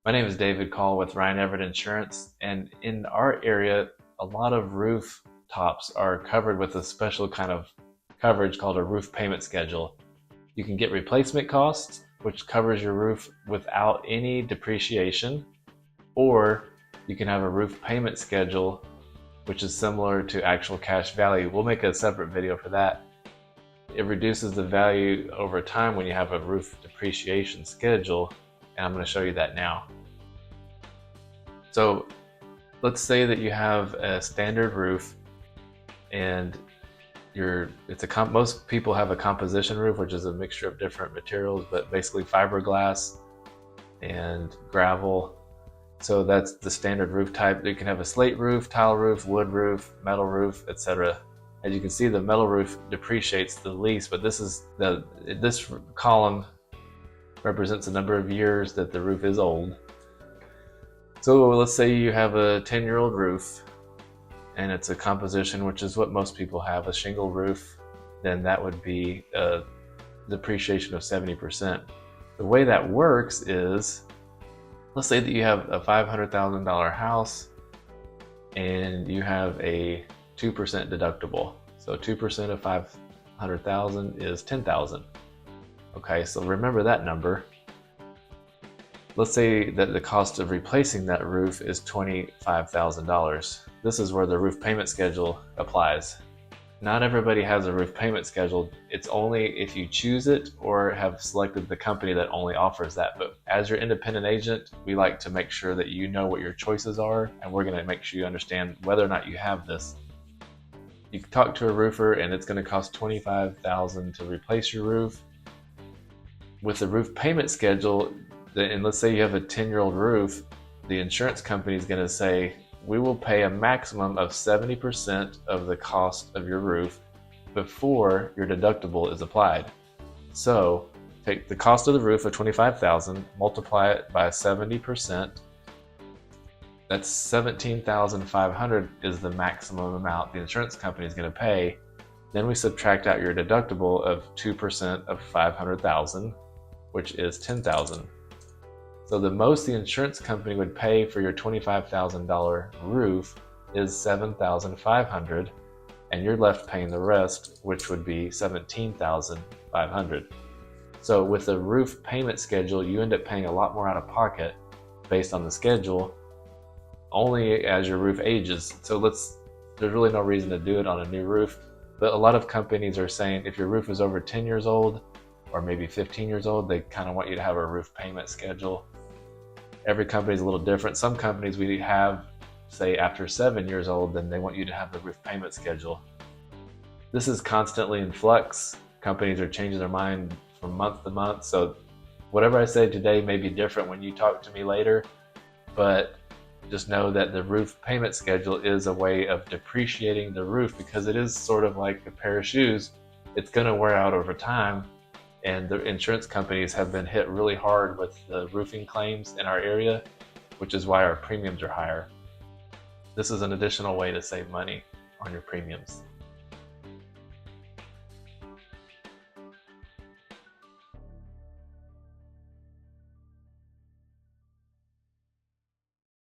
My name is David Call with Ryan Everett Insurance, and in our area, a lot of roof tops are covered with a special kind of coverage called a roof payment schedule. You can get replacement costs, which covers your roof without any depreciation, or you can have a roof payment schedule, which is similar to actual cash value. We'll make a separate video for that. It reduces the value over time when you have a roof depreciation schedule, and I'm going to show you that now. So let's say that you have a standard roof and most people have a composition roof, which is a mixture of different materials, but basically fiberglass and gravel. So that's the standard roof type. You can have a slate roof, tile roof, wood roof, metal roof, etc. As you can see, the metal roof depreciates the least, but this column represents the number of years that the roof is old. So let's say you have a 10-year-old roof and it's a composition, which is what most people have, a shingle roof, then that would be a depreciation of 70%. The way that works is, let's say that you have a $500,000 house and you have a 2% deductible. So 2% of 500,000 is 10,000. Okay, so remember that number. Let's say that the cost of replacing that roof is $25,000. This is where the roof payment schedule applies. Not everybody has a roof payment schedule. It's only if you choose it or have selected the company that only offers that. But as your independent agent, we like to make sure that you know what your choices are, and we're going to make sure you understand whether or not you have this. You can talk to a roofer and it's going to cost $25,000 to replace your roof. With the roof payment schedule, and let's say you have a 10-year-old roof, the insurance company is going to say, we will pay a maximum of 70% of the cost of your roof before your deductible is applied. So take the cost of the roof of $25,000, multiply it by 70%. That's $17,500 is the maximum amount the insurance company is going to pay. Then we subtract out your deductible of 2% of $500,000, which is $10,000. So the most the insurance company would pay for your $25,000 roof is $7,500, and you're left paying the rest, which would be $17,500. So with the roof payment schedule, you end up paying a lot more out of pocket based on the schedule, only as your roof ages. So there's really no reason to do it on a new roof, but a lot of companies are saying if your roof is over 10 years old, or maybe 15 years old, they kind of want you to have a roof payment schedule. Every company is a little different. Some companies we have, say after 7 years old, then they want you to have the roof payment schedule. This is constantly in flux. Companies are changing their mind from month to month. So whatever I say today may be different when you talk to me later, but just know that the roof payment schedule is a way of depreciating the roof, because it is sort of like a pair of shoes. It's going to wear out over time. And the insurance companies have been hit really hard with the roofing claims in our area, which is why our premiums are higher. This is an additional way to save money on your premiums.